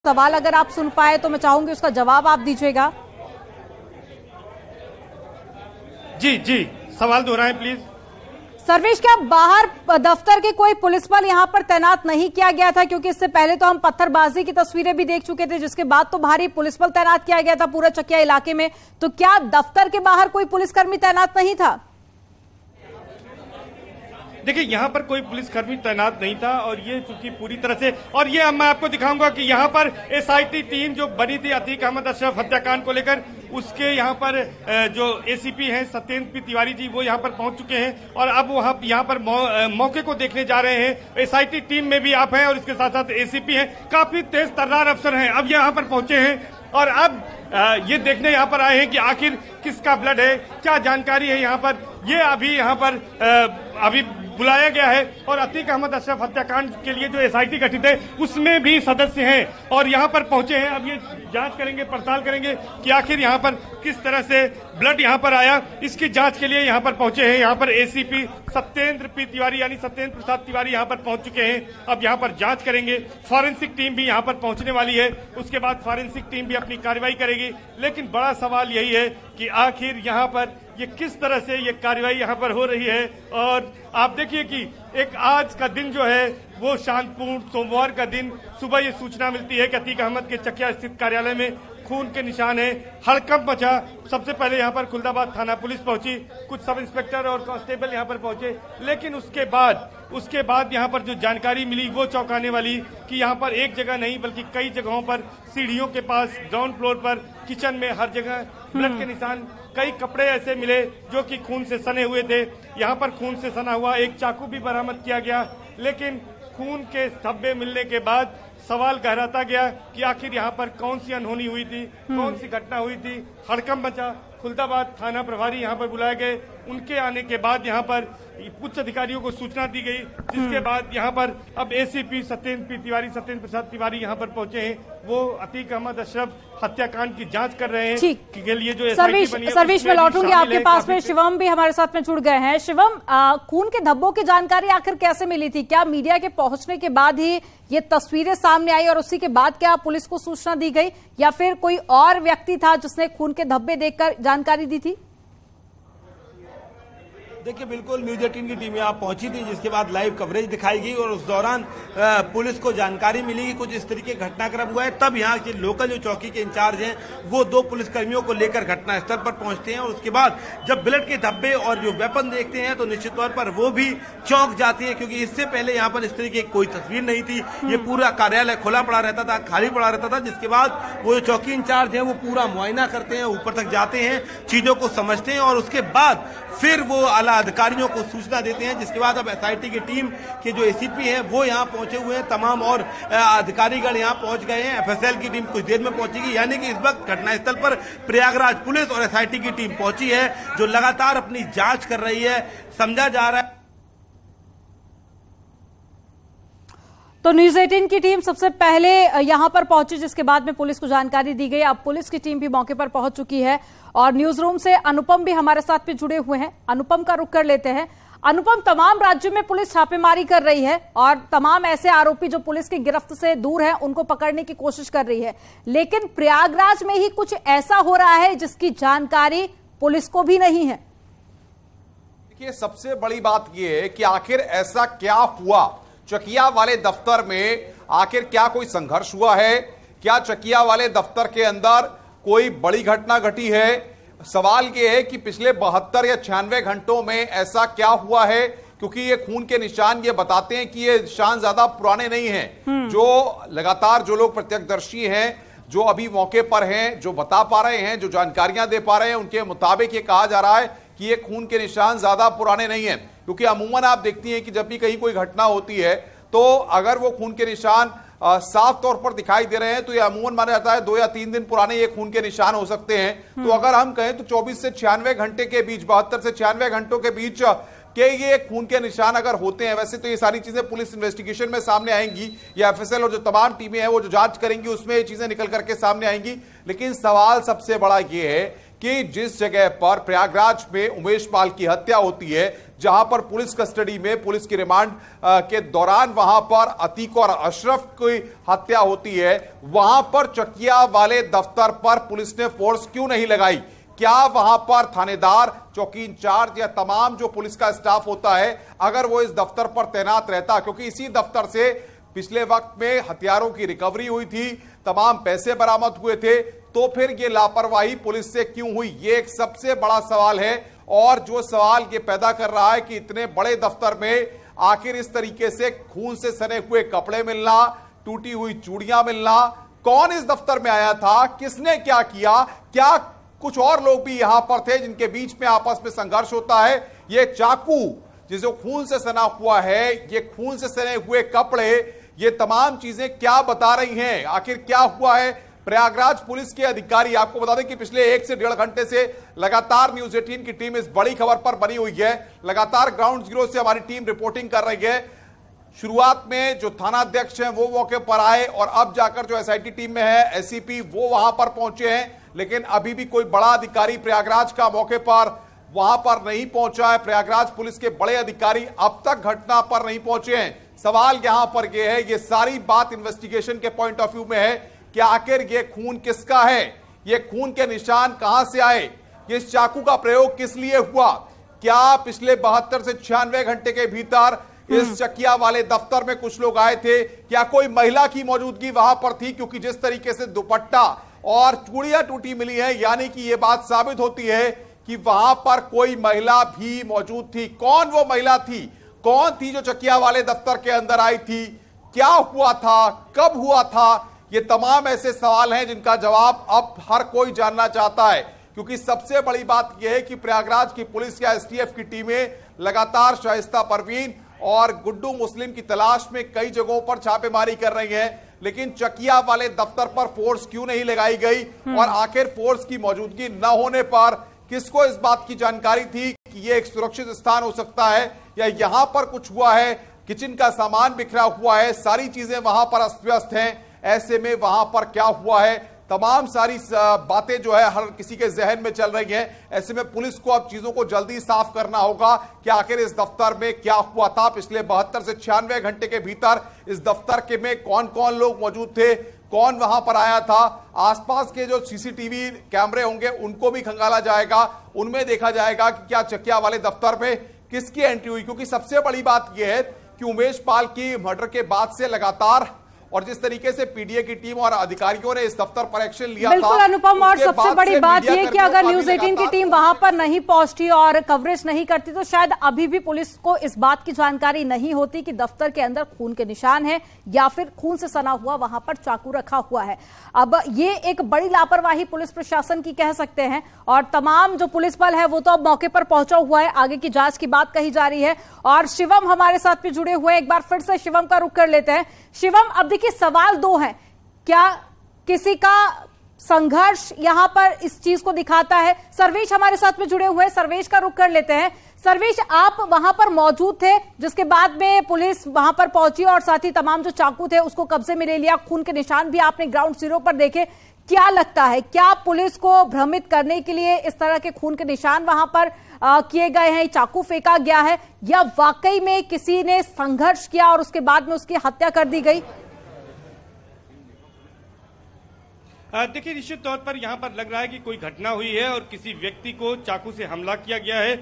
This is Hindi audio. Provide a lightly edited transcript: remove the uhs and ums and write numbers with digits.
सवाल अगर आप सुन पाए तो मैं चाहूंगी उसका जवाब आप दीजिएगा। जी जी, सवाल दोहराएं प्लीज। सर्वेश, क्या बाहर दफ्तर के कोई पुलिस बल यहां पर तैनात नहीं किया गया था? क्योंकि इससे पहले तो हम पत्थरबाजी की तस्वीरें भी देख चुके थे, जिसके बाद तो भारी पुलिस बल तैनात किया गया था पूरा चकिया इलाके में। तो क्या दफ्तर के बाहर कोई पुलिसकर्मी तैनात नहीं था? देखिए, यहाँ पर कोई पुलिसकर्मी तैनात नहीं था और ये चूंकि पूरी तरह से, और ये अब मैं आपको दिखाऊंगा कि यहाँ पर एसआईटी टीम जो बनी थी अतीक अहमद अशरफ हत्याकांड को लेकर, उसके यहाँ पर जो एसीपी हैं सत्येंद्र पी तिवारी जी, वो यहाँ पर पहुंच चुके हैं और अब वहाँ यहाँ पर मौके को देखने जा रहे हैं। एसआईटी टीम में भी आप हैं और इसके साथ साथ एसीपी हैं, काफी तेज तर्रार अफसर हैं, अब यहाँ पर पहुंचे हैं और अब ये देखने यहाँ पर आए हैं कि आखिर किसका ब्लड है, क्या जानकारी है यहाँ पर। ये अभी यहाँ पर अभी बुलाया गया है और अतीक अहमद अशरफ हत्याकांड के लिए जो एसआईटी गठित है उसमें भी सदस्य हैं और यहाँ पर पहुंचे हैं। अब ये जांच करेंगे, पड़ताल करेंगे कि आखिर यहाँ पर किस तरह से ब्लड यहाँ पर आया, इसकी जांच के लिए यहाँ पर पहुंचे हैं। यहाँ पर एसीपी सत्येंद्र पी तिवारी यानी सत्येंद्र प्रसाद तिवारी यहाँ पर पहुंच चुके हैं। अब यहाँ पर जांच करेंगे, फॉरेंसिक टीम भी यहाँ पर पहुंचने वाली है, उसके बाद फॉरेंसिक टीम भी अपनी कार्रवाई करेगी। लेकिन बड़ा सवाल यही है कि आखिर यहाँ पर ये किस तरह से ये कार्रवाई यहाँ पर हो रही है। और आप देखिए कि एक आज का दिन जो है वो शांतिपूर्ण, सोमवार का दिन सुबह ये सूचना मिलती है कि अतीक अहमद के चकिया स्थित कार्यालय में खून के निशान है, हड़कंप मचा। सबसे पहले यहाँ पर खुलदाबाद थाना पुलिस पहुंची, कुछ सब इंस्पेक्टर और कांस्टेबल यहाँ पर पहुंचे, लेकिन उसके बाद यहाँ पर जो जानकारी मिली वो चौंकाने वाली कि यहाँ पर एक जगह नहीं बल्कि कई जगहों पर, सीढ़ियों के पास, ग्राउंड फ्लोर पर, किचन में, हर जगह ब्लड के निशान। कई कपड़े ऐसे मिले जो कि खून से सने हुए थे। यहाँ पर खून से सना हुआ एक चाकू भी बरामद किया गया, लेकिन खून के धब्बे मिलने के बाद सवाल गहराता गया कि आखिर यहाँ पर कौन सी अनहोनी हुई थी, कौन सी घटना हुई थी। हड़कंप मचा, खुलदाबाद थाना प्रभारी यहाँ पर बुलाए गए, उनके आने के बाद यहाँ पर उच्च अधिकारियों को सूचना दी गई, जिसके बाद यहाँ पर अब एसीपी सत्येंद्र प्रसाद तिवारी यहाँ पर पहुंचे हैं। वो अतीक अहमद अशरफ हत्याकांड की जांच कर रहे हैं के लिए जो सर्वेश में लौटूंगी आपके पास में। शिवम भी हमारे साथ में जुड़ गए हैं। शिवम, खून के धब्बों की जानकारी आखिर कैसे मिली थी? क्या मीडिया के पहुंचने के बाद ही ये तस्वीरें सामने आई और उसी के बाद क्या पुलिस को सूचना दी गई, या फिर कोई और व्यक्ति था जिसने खून के धब्बे देखकर जानकारी दी थी? देखिए, बिल्कुल न्यूज 18 की टीम यहाँ पहुंची थी, जिसके बाद लाइव कवरेज दिखाई गई और उस दौरान पुलिस को जानकारी मिली कि कुछ इस तरीके घटनाक्रम हुआ है। तब यहाँ के लोकल जो चौकी के इंचार्ज हैं वो 2 पुलिसकर्मियों को लेकर घटनास्थल पर पहुंचते हैं और उसके बाद जब ब्लड के धब्बे और जो वेपन देखते हैं तो निश्चित तौर पर वो भी चौंक जाती है, क्योंकि इससे पहले यहाँ पर इस तरीके की कोई तस्वीर नहीं थी। ये पूरा कार्यालय खुला पड़ा रहता था, खाली पड़ा रहता था, जिसके बाद वो जो चौकी इंचार्ज है वो पूरा मुआयना करते हैं, ऊपर तक जाते हैं, चीजों को समझते हैं और उसके बाद फिर वो अधिकारियों को सूचना देते हैं। जिसके बाद अब एसआईटी की टीम के जो एसीपी हैं वो यहाँ पहुंचे हुए हैं, तमाम और अधिकारीगण यहाँ पहुंच गए हैं। एफएसएल की टीम कुछ देर में पहुंचेगी, यानी कि इस वक्त घटनास्थल पर प्रयागराज पुलिस और एसआईटी की टीम पहुंची है, जो लगातार अपनी जांच कर रही है। समझा जा रहा है तो न्यूज 18 की टीम सबसे पहले यहां पर पहुंची, जिसके बाद में पुलिस को जानकारी दी गई। अब पुलिस की टीम भी मौके पर पहुंच चुकी है और न्यूज रूम से अनुपम भी हमारे साथ में जुड़े हुए हैं। अनुपम का रुख कर लेते हैं। अनुपम, तमाम राज्यों में पुलिस छापेमारी कर रही है और तमाम ऐसे आरोपी जो पुलिस की गिरफ्त से दूर हैं उनको पकड़ने की कोशिश कर रही है, लेकिन प्रयागराज में ही कुछ ऐसा हो रहा है जिसकी जानकारी पुलिस को भी नहीं है। देखिए, सबसे बड़ी बात यह है कि आखिर ऐसा क्या हुआ चकिया वाले दफ्तर में, आखिर क्या कोई संघर्ष हुआ है? क्या चकिया वाले दफ्तर के अंदर कोई बड़ी घटना घटी है? सवाल यह है कि पिछले 72 या 96 घंटों में ऐसा क्या हुआ है, क्योंकि ये खून के निशान ये बताते हैं कि ये निशान ज्यादा पुराने नहीं हैं। जो लगातार जो लोग प्रत्यक्षदर्शी हैं, जो अभी मौके पर हैं, जो बता पा रहे हैं, जो जानकारियां दे पा रहे हैं, उनके मुताबिक ये कहा जा रहा है कि ये खून के निशान ज्यादा पुराने नहीं हैं। क्योंकि अमूमन आप देखती हैं कि जब भी कहीं कोई घटना होती है तो अगर वो खून के निशान साफ तौर पर दिखाई दे रहे हैं तो ये अमूमन माना जाता है 2 या 3 दिन पुराने ये खून के निशान हो सकते हैं। तो अगर हम कहें तो 24 से 96 घंटे के बीच, 72 से 96 घंटों के बीच के ये खून के निशान अगर होते हैं, वैसे तो ये सारी चीजें पुलिस इन्वेस्टिगेशन में सामने आएंगी या एफएसएल और जो तमाम टीमें हैं वो जो जांच करेंगी उसमें ये चीजें निकल करके सामने आएंगी। लेकिन सवाल सबसे बड़ा ये है कि जिस जगह पर प्रयागराज में उमेश पाल की हत्या होती है, जहां पर पुलिस कस्टडी में पुलिस की रिमांड के दौरान वहां पर अतीक और अशरफ की हत्या होती है, वहां पर चकिया वाले दफ्तर पर पुलिस ने फोर्स क्यों नहीं लगाई? क्या वहां पर थानेदार, चौकी इंचार्ज या तमाम जो पुलिस का स्टाफ होता है, अगर वो इस दफ्तर पर तैनात रहता, क्योंकि इसी दफ्तर से पिछले वक्त में हथियारों की रिकवरी हुई थी, तमाम पैसे बरामद हुए थे, तो फिर ये लापरवाही पुलिस से क्यों हुई? ये एक सबसे बड़ा सवाल है। और जो सवाल ये पैदा कर रहा है कि इतने बड़े दफ्तर में आखिर इस तरीके से खून से सने हुए कपड़े मिलना, टूटी हुई चूड़ियां मिलना, कौन इस दफ्तर में आया था, किसने क्या किया? क्या कुछ और लोग भी यहां पर थे जिनके बीच में आपस में संघर्ष होता है? ये चाकू जिसे खून से सना हुआ है, ये खून से सने हुए कपड़े, ये तमाम चीजें क्या बता रही हैं? आखिर क्या हुआ है? प्रयागराज पुलिस के अधिकारी, आपको बता दें कि पिछले 1 से 1.5 घंटे से लगातार न्यूज 18 की टीम इस बड़ी खबर पर बनी हुई है। लगातार ग्राउंड जीरो से हमारी टीम रिपोर्टिंग कर रही है। शुरुआत में जो थाना अध्यक्ष हैं वो मौके पर आए और अब जाकर जो एसआईटी टीम में है एससीपी वो वहां पर पहुंचे हैं, लेकिन अभी भी कोई बड़ा अधिकारी प्रयागराज का मौके पर वहां पर नहीं पहुंचा है। प्रयागराज पुलिस के बड़े अधिकारी अब तक घटना पर नहीं पहुंचे हैं। सवाल यहां पर यह है, ये सारी बात इन्वेस्टिगेशन के पॉइंट ऑफ व्यू में है कि आखिर ये खून किसका है, ये खून के निशान कहां से आए, ये चाकू का प्रयोग किस लिए हुआ? क्या पिछले 72 से 96 घंटे के भीतर इस चकिया वाले दफ्तर में कुछ लोग आए थे? क्या कोई महिला की मौजूदगी वहां पर थी? क्योंकि जिस तरीके से दुपट्टा और चूड़ियां टूटी मिली है, यानी कि यह बात साबित होती है कि वहां पर कोई महिला भी मौजूद थी। कौन वो महिला थी? कौन थी जो चकिया वाले दफ्तर के अंदर आई थी? क्या हुआ था? कब हुआ था? ये तमाम ऐसे सवाल हैं जिनका जवाब अब हर कोई जानना चाहता है, क्योंकि सबसे बड़ी बात यह है कि प्रयागराज की पुलिस या एसटीएफ की टीमें लगातार शाइस्ता परवीन और गुड्डू मुस्लिम की तलाश में कई जगहों पर छापेमारी कर रही हैं, लेकिन चकिया वाले दफ्तर पर फोर्स क्यों नहीं लगाई गई? और आखिर फोर्स की मौजूदगी न होने पर किसको इस बात की जानकारी थी कि यह एक सुरक्षित स्थान हो सकता है या यहां पर कुछ हुआ है? किचन का सामान बिखरा हुआ है, सारी चीजें वहां पर अस्त व्यस्त हैं। ऐसे में वहां पर क्या हुआ है, तमाम सारी बातें जो है हर किसी के जहन में चल रही हैं। ऐसे में पुलिस को अब चीजों को जल्दी साफ करना होगा कि आखिर इस दफ्तर में क्या हुआ था। पिछले 72 से 96 घंटे के भीतर इस दफ्तर के में कौन कौन लोग मौजूद थे, कौन वहां पर आया था? आसपास के जो सीसीटीवी कैमरे होंगे उनको भी खंगाला जाएगा, उनमें देखा जाएगा कि क्या चकिया वाले दफ्तर में किसकी एंट्री हुई। क्योंकि सबसे बड़ी बात यह है कि उमेश पाल की मर्डर के बाद से लगातार और जिस तरीके से पीडीए की टीम और अधिकारियों ने इस दफ्तर पर एक्शन लिया बिल्कुल था, अनुपम, और सबसे बड़ी बात यह कि अगर न्यूज 18 की टीम वहां पर नहीं पहुंचती और कवरेज नहीं करती तो शायद अभी भी पुलिस को इस बात की जानकारी नहीं होती कि दफ्तर के अंदर खून के निशान है या फिर खून से सना हुआ वहां पर चाकू रखा हुआ है। अब ये एक बड़ी लापरवाही पुलिस प्रशासन की कह सकते हैं, और तमाम जो पुलिस बल है वो तो अब मौके पर पहुंचा हुआ है, आगे की जांच की बात कही जा रही है। और शिवम हमारे साथ भी जुड़े हुए हैं, एक बार फिर से शिवम का रुख कर लेते हैं। शिवम, अब देखिए सवाल दो हैं, क्या किसी का संघर्ष यहां पर इस चीज को दिखाता है? सर्वेश हमारे साथ में जुड़े हुए हैं, सर्वेश का रुख कर लेते हैं। सर्वेश, आप वहां पर मौजूद थे जिसके बाद में पुलिस वहां पर पहुंची और साथ ही तमाम जो चाकू थे उसको कब्जे में ले लिया, खून के निशान भी आपने ग्राउंड जीरो पर देखे। क्या लगता है, क्या पुलिस को भ्रमित करने के लिए इस तरह के खून के निशान वहां पर किए गए हैं, चाकू फेंका गया है, या वाकई में किसी ने संघर्ष किया और उसके बाद में उसकी हत्या कर दी गई? देखिए, निश्चित तौर पर यहाँ पर लग रहा है कि कोई घटना हुई है और किसी व्यक्ति को चाकू से हमला किया गया है।